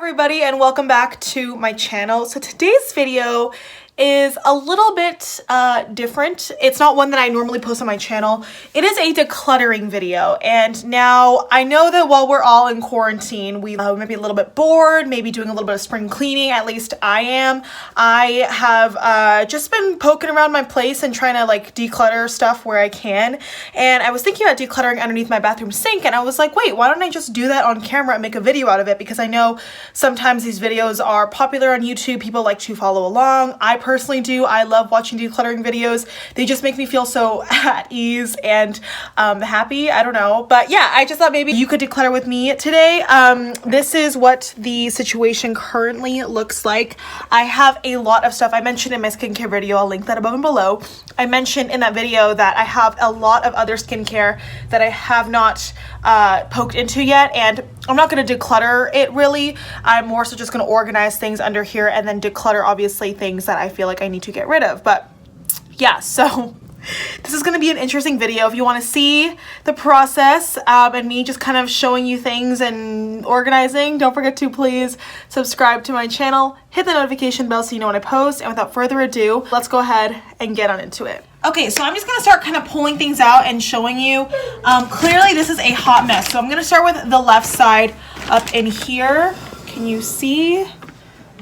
everybody, and welcome back to my channel. So today's video is a little bit different. It's not one that I normally post on my channel. It is a decluttering video, and now I know that while we're all in quarantine, we may be a little bit bored, maybe doing a little bit of spring cleaning. At least I am. I have just been poking around my place and trying to like declutter stuff where I can, and I was thinking about decluttering underneath my bathroom sink, and I was like, wait, why don't I just do that on camera and make a video out of it? Because I know sometimes these videos are popular on YouTube. People like to follow along. I personally do. I love watching decluttering videos. They just make me feel so at ease and happy. I don't know. But yeah, I just thought maybe you could declutter with me today. This is what the situation currently looks like. I have a lot of stuff. I mentioned in my skincare video, I'll link that above and below. I mentioned in that video that I have a lot of other skincare that I have not poked into yet, and I'm not going to declutter it really. I'm more so just going to organize things under here and then declutter obviously things that I feel like I need to get rid of. But yeah, so this is going to be an interesting video. If you want to see the process and me just kind of showing you things and organizing, don't forget to please subscribe to my channel, hit the notification bell so you know when I post, and without further ado, let's go ahead and get on into it. Okay, so I'm just going to start kind of pulling things out and showing you. Clearly this is a hot mess, so I'm going to start with the left side up in here. Can you see?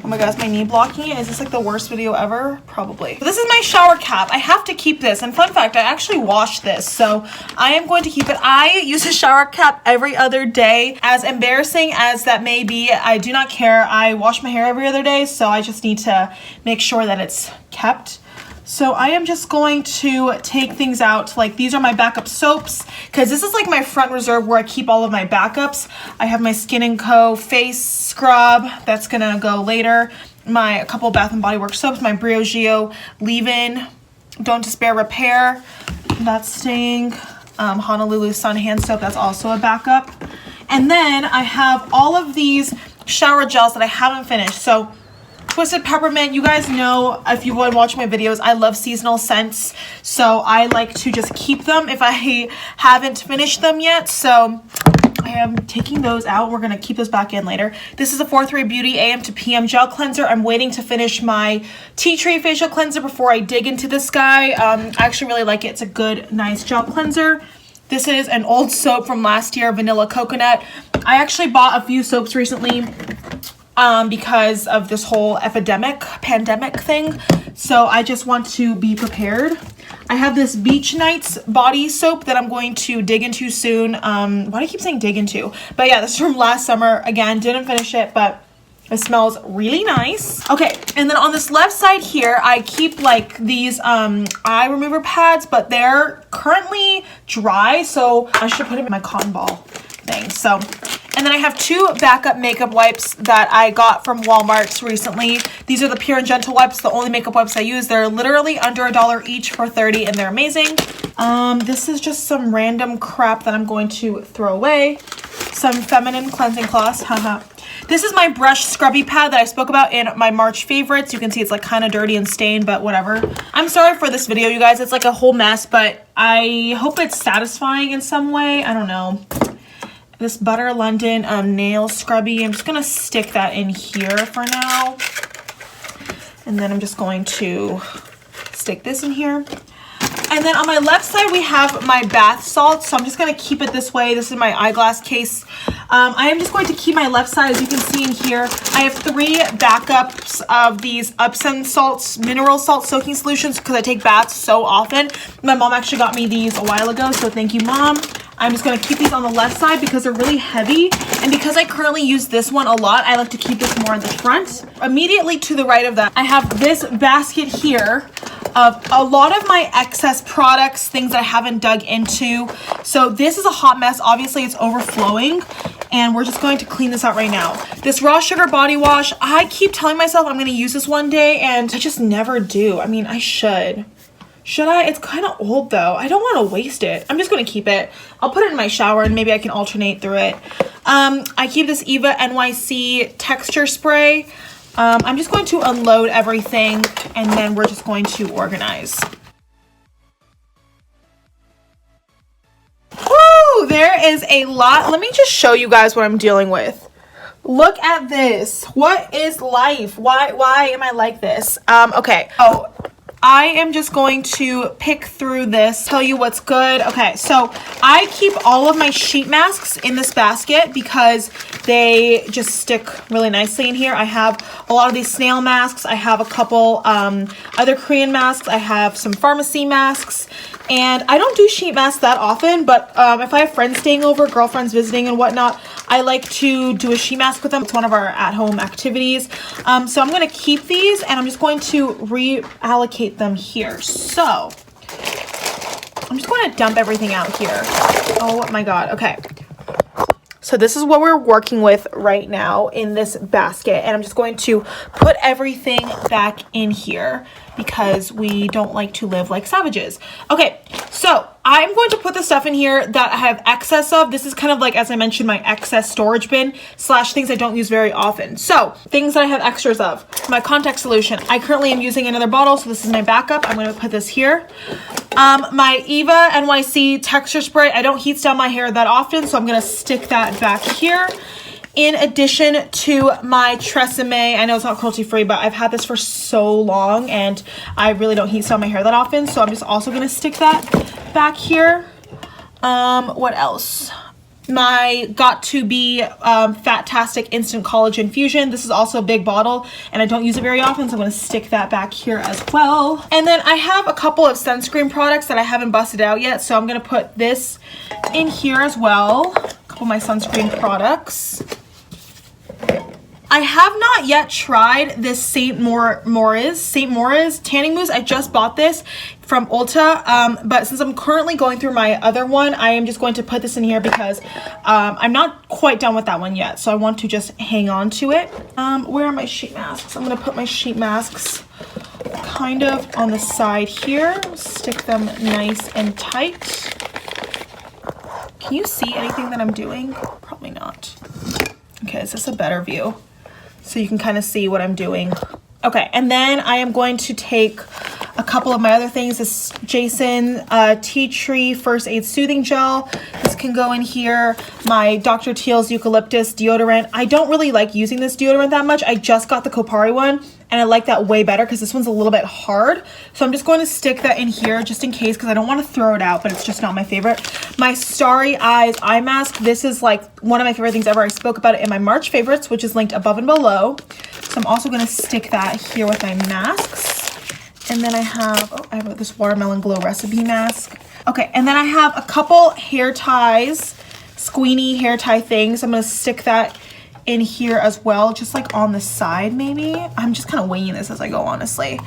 Oh my god, is my knee blocking it? Is this like the worst video ever? Probably. This is my shower cap. I have to keep this. And fun fact, I actually washed this, so I am going to keep it. I use a shower cap every other day. As embarrassing as that may be, I do not care. I wash my hair every other day, so I just need to make sure that it's kept. So I am just going to take things out. Like, these are my backup soaps, because this is like my front reserve where I keep all of my backups. I have my Skin & Co. face scrub. That's gonna go later. A couple Bath & Body Works soaps. My Briogeo leave-in. Don't Despair Repair. That's staying. Honolulu Sun hand soap. That's also a backup. And then I have all of these shower gels that I haven't finished. So Twisted Peppermint, you guys know, if you've been watching my videos, I love seasonal scents, so I like to just keep them if I haven't finished them yet. So I am taking those out. We're going to keep those back in later. This is a 4-3 Beauty AM to PM gel cleanser. I'm waiting to finish my Tea Tree facial cleanser before I dig into this guy. I actually really like it. It's a good, nice gel cleanser. This is an old soap from last year, Vanilla Coconut. I actually bought a few soaps recently because of this whole pandemic thing. So I just want to be prepared. I have this Beach Nights body soap that I'm going to dig into soon. Why do I keep saying dig into? But yeah, this is from last summer. Again, didn't finish it, but it smells really nice. Okay, and then on this left side here, I keep like these eye remover pads, but they're currently dry, so I should put them in my cotton ball thing. So, and then I have two backup makeup wipes that I got from Walmart recently. These are the Pure and Gentle wipes, the only makeup wipes I use. They're literally under $1 each for $30, and they're amazing. This is just some random crap that I'm going to throw away. Some feminine cleansing cloths, haha. This is my brush scrubby pad that I spoke about in my March favorites. You can see it's like kind of dirty and stained, but whatever. I'm sorry for this video, you guys. It's like a whole mess, but I hope it's satisfying in some way. I don't know. This Butter London nail scrubby. I'm just going to stick that in here for now. And then I'm just going to stick this in here. And then on my left side, we have my bath salts. So I'm just going to keep it this way. This is my eyeglass case. I am just going to keep my left side, as you can see in here. I have 3 backups of these Epsom salts, mineral salt soaking solutions, because I take baths so often. My mom actually got me these a while ago, so thank you, Mom. I'm just going to keep these on the left side because they're really heavy. And because I currently use this one a lot, I like to keep this more in the front. Immediately to the right of that, I have this basket here of a lot of my excess products, things that I haven't dug into. So this is a hot mess. Obviously, it's overflowing. And we're just going to clean this out right now. This Raw Sugar body wash, I keep telling myself I'm going to use this one day, and I just never do. I mean, I should. Should I? It's kind of old though. I don't want to waste it. I'm just going to keep it. I'll put it in my shower and maybe I can alternate through it. I keep this Eva NYC texture spray. I'm just going to unload everything and then we're just going to organize. Woo! There is a lot. Let me just show you guys what I'm dealing with. Look at this. What is life? Why am I like this? Okay. Oh, I am just going to pick through this, tell you what's good. Okay, so I keep all of my sheet masks in this basket because they just stick really nicely in here. I have a lot of these snail masks. I have a couple other Korean masks. I have some pharmacy masks. And I don't do sheet masks that often, but if I have friends staying over, girlfriends visiting and whatnot, I like to do a sheet mask with them. It's one of our at-home activities. So I'm going to keep these and I'm just going to reallocate them here. So I'm just going to dump everything out here. Oh my God. Okay. So this is what we're working with right now in this basket. And I'm just going to put everything back in here because we don't like to live like savages. Okay, so I'm going to put the stuff in here that I have excess of. This is kind of like, as I mentioned, my excess storage bin slash things I don't use very often. So things that I have extras of. My contact solution. I currently am using another bottle, so this is my backup. I'm going to put this here. My Eva NYC texture spray. I don't heat style my hair that often, so I'm going to stick that back here. In addition to my Tresemme, I know it's not cruelty free, but I've had this for so long and I really don't heat style my hair that often. So I'm just also going to stick that back here. What else? My Got To Be Fat-tastic Instant Collagen Fusion. This is also a big bottle and I don't use it very often, so I'm going to stick that back here as well. And then I have a couple of sunscreen products that I haven't busted out yet, so I'm going to put this in here as well. A couple of my sunscreen products. I have not yet tried this St. Moritz tanning mousse. I just bought this from Ulta, but since I'm currently going through my other one, I am just going to put this in here because I'm not quite done with that one yet, so I want to just hang on to it. Where are my sheet masks? I'm going to put my sheet masks kind of on the side here, stick them nice and tight. Can you see anything that I'm doing? Probably not. Okay, is this a better view? So you can kind of see what I'm doing. Okay, and then I am going to take a couple of my other things. This Jason Tea Tree First Aid Soothing Gel. This can go in here. My Dr. Teal's Eucalyptus deodorant. I don't really like using this deodorant that much. I just got the Kopari one and I like that way better because this one's a little bit hard. So I'm just going to stick that in here just in case because I don't want to throw it out, but it's just not my favorite. My Starry Eyes eye mask. This is like one of my favorite things ever. I spoke about it in my March favorites, which is linked above and below. So I'm also going to stick that here with my masks. And then I have this Watermelon Glow recipe mask. Okay, and then I have a couple hair ties, Squeenie hair tie things. I'm going to stick that in here as well, just like on the side maybe. I'm just kind of winging this as I go, honestly.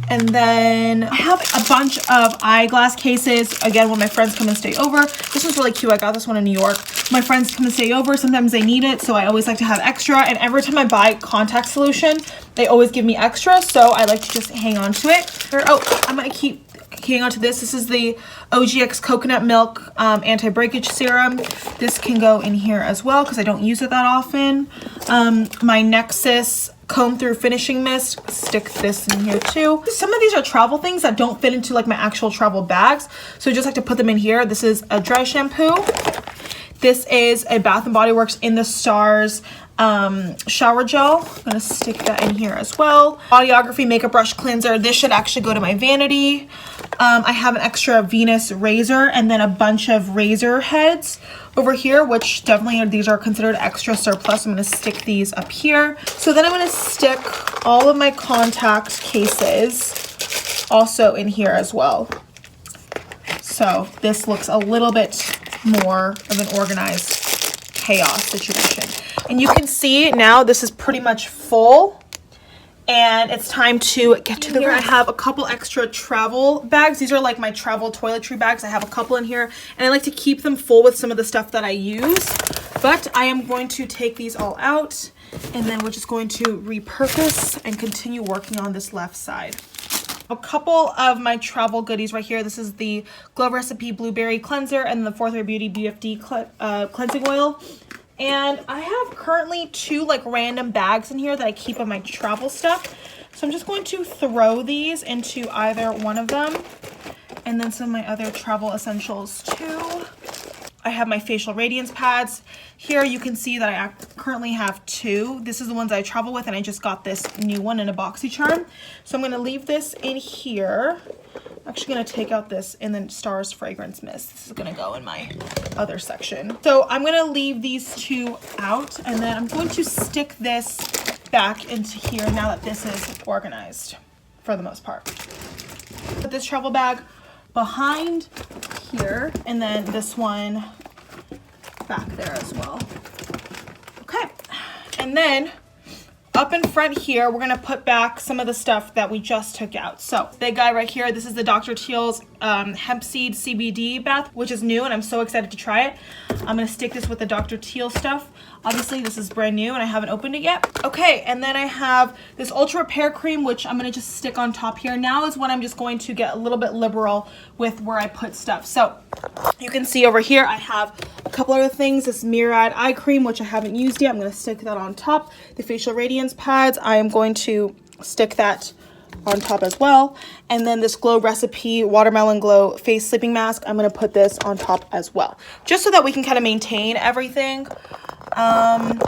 And then I have a bunch of eyeglass cases. Again, when my friends come and stay over. This one's really cute. I got this one in New York. My friends come and stay over. Sometimes they need it, so I always like to have extra. And every time I buy contact solution, they always give me extra, so I like to just hang on to it. Oh, I'm going to keep hanging on to this. This is the OGX Coconut Milk Anti-Breakage Serum. This can go in here as well because I don't use it that often. My Nexus Comb Through Finishing Mist, stick this in here too. Some of these are travel things that don't fit into like my actual travel bags, so I just like to put them in here. This is a dry shampoo. This is a Bath & Body Works In the Stars shower gel. I'm gonna stick that in here as well. Bodyography Makeup Brush Cleanser. This should actually go to my vanity. I have an extra Venus razor and then a bunch of razor heads over here, which definitely these are considered extra surplus. I'm going to stick these up here. So then I'm going to stick all of my contact cases also in here as well. So this looks a little bit more of an organized chaos situation. And you can see now this is pretty much full. And it's time to get to the room. I have a couple extra travel bags. These are like my travel toiletry bags. I have a couple in here and I like to keep them full with some of the stuff that I use. But I am going to take these all out and then we're just going to repurpose and continue working on this left side. A couple of my travel goodies right here. This is the Glow Recipe Blueberry Cleanser and the Fourth Ray Beauty BFD Cleansing Oil. And I have currently two like random bags in here that I keep of my travel stuff. So I'm just going to throw these into either one of them. And then some of my other travel essentials too. I have my facial radiance pads. Here you can see that I currently have 2. This is the ones I travel with, and I just got this new one in a BoxyCharm. So I'm gonna leave this in here. I'm actually gonna take out this and then Stars Fragrance Mist. This is gonna go in my other section. So I'm gonna leave these 2 out, and then I'm going to stick this back into here now that this is organized for the most part. Put this travel bag behind here, and then this one back there as well. Okay, and then up in front here, we're gonna put back some of the stuff that we just took out. So big guy right here, this is the Dr. Teal's hemp seed CBD bath, which is new and I'm so excited to try it. I'm gonna stick this with the Dr. Teal stuff. Obviously this is brand new and I haven't opened it yet. Okay, and then I have this Ultra Repair Cream, which I'm gonna just stick on top here. Now is when I'm just going to get a little bit liberal with where I put stuff. So you can see over here, I have a couple other things. This Murad Eye Cream, which I haven't used yet. I'm gonna stick that on top. The Facial Radiance pads, I am going to stick that on top as well. And then this Glow Recipe Watermelon Glow Face Sleeping Mask, I'm gonna put this on top as well, just so that we can kind of maintain everything. And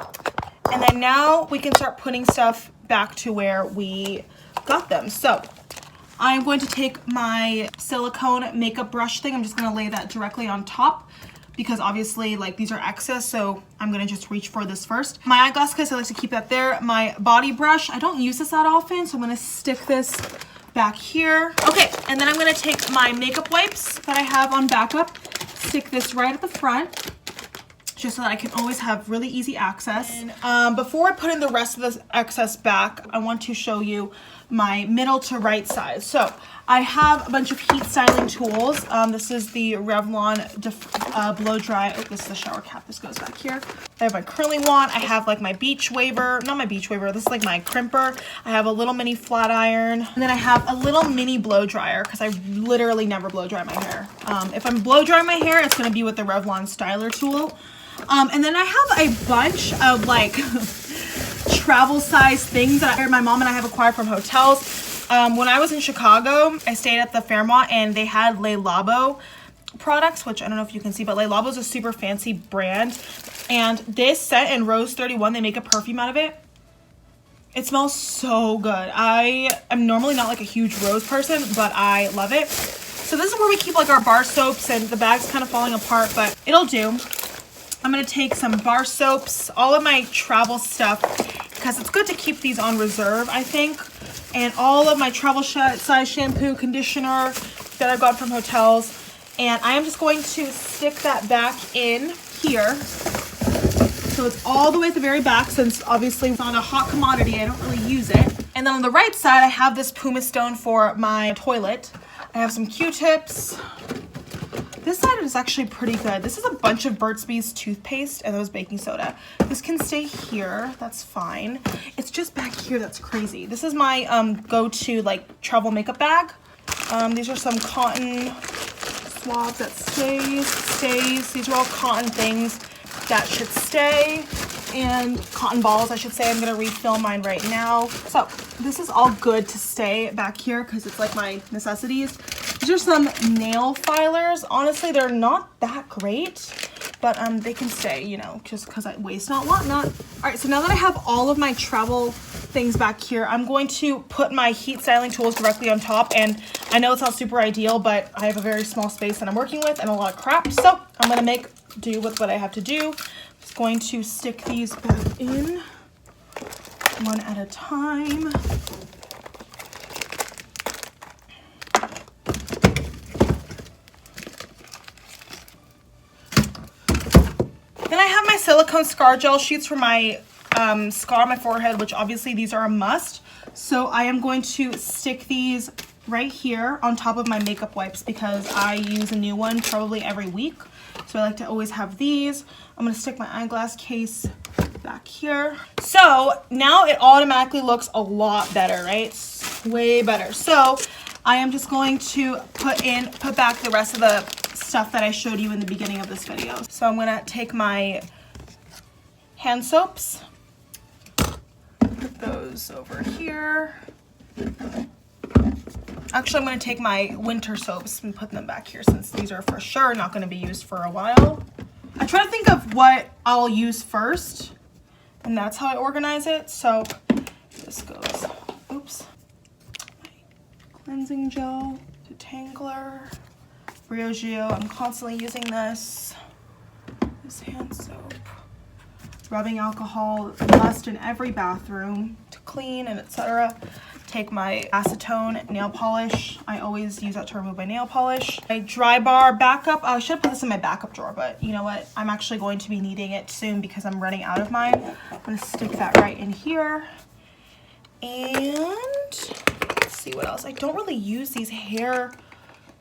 then now we can start putting stuff back to where we got them. So I'm going to take my silicone makeup brush thing. I'm just gonna lay that directly on top, because obviously like these are excess, so I'm gonna just reach for this first. My eyeglass case, I like to keep that there. My body brush, I don't use this that often, so I'm gonna stick this back here. Okay, and then I'm gonna take my makeup wipes that I have on backup, stick this right at the front, just so that I can always have really easy access. And before I put in the rest of this excess back, I want to show you my middle to right side. So I have a bunch of heat styling tools. This is the Revlon blow dry. Oh, this is the shower cap. This goes back here. I have my curling wand. I have like my beach waver. Not my beach waver. This is like my crimper. I have a little mini flat iron. And then I have a little mini blow dryer, because I literally never blow dry my hair. If I'm blow drying my hair, it's going to be with the Revlon styler tool. And then I have a bunch of like travel size things that my mom and I have acquired from hotels. When I was in Chicago, I stayed at the Fairmont and they had Le Labo products, which I don't know if you can see, but Le Labo is a super fancy brand. And this scent in Rose 31, they make a perfume out of it. It smells so good. I am normally not like a huge rose person, but I love it. So this is where we keep like our bar soaps, and the bag's kind of falling apart, but it'll do. I'm going to take some bar soaps, all of my travel stuff, because it's good to keep these on reserve, I think. And all of my travel size shampoo, conditioner that I've got from hotels. And I am just going to stick that back in here. So it's all the way at the very back, since obviously it's not a hot commodity. I don't really use it. And then on the right side, I have this pumice stone for my toilet. I have some Q-tips. This side is actually pretty good. This is a bunch of Burt's Bees toothpaste, and that was baking soda. This can stay here, that's fine. It's just back here that's crazy. This is my go-to like travel makeup bag. These are some cotton swabs that stays. These are all cotton things that should stay, and cotton balls, I should say. I'm gonna refill mine right now. So this is all good to stay back here because it's like my necessities. These are some nail filers. Honestly, they're not that great, but they can stay, you know, just because I waste not, want not. All right, so now that I have all of my travel things back here, I'm going to put my heat styling tools directly on top. And I know it's not super ideal, but I have a very small space that I'm working with and a lot of crap. So I'm gonna make do with what I have to do. Just going to stick these back in one at a time. Then I have my silicone scar gel sheets for my scar on my forehead, which obviously these are a must. So I am going to stick these right here on top of my makeup wipes because I use a new one probably every week. So I like to always have these. I'm gonna stick my eyeglass case back here. So now it automatically looks a lot better, right? Way better. So I am just going to put back the rest of the stuff that I showed you in the beginning of this video. So I'm gonna take my hand soaps, put those over here. Actually, I'm gonna take my winter soaps and put them back here since these are for sure not gonna be used for a while. I try to think of what I'll use first, and that's how I organize it. So this goes, oops, my cleansing gel, detangler, Briogeo. I'm constantly using this hand soap, rubbing alcohol, must in every bathroom to clean and etc. Take my acetone nail polish. I always use that to remove my nail polish. My dry bar backup. I should put this in my backup drawer, but you know what? I'm actually going to be needing it soon because I'm running out of mine. I'm gonna stick that right in here. And let's see what else. I don't really use these hair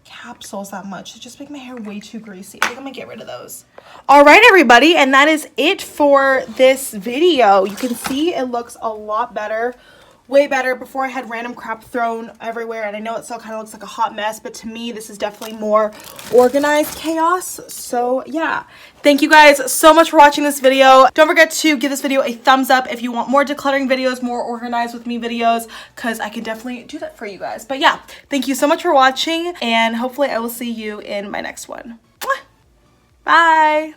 capsules that much. It just make my hair way too greasy. I think I'm gonna get rid of those. All right, everybody, and that is it for this video. You can see it looks a lot better, way better. Before I had random crap thrown everywhere, and I know it still kind of looks like a hot mess, but to me this is definitely more organized chaos. So yeah, thank you guys so much for watching this video. Don't forget to give this video a thumbs up if you want more decluttering videos, more organized with me videos, because I can definitely do that for you guys. But yeah, thank you so much for watching, and hopefully I will see you in my next one. Bye.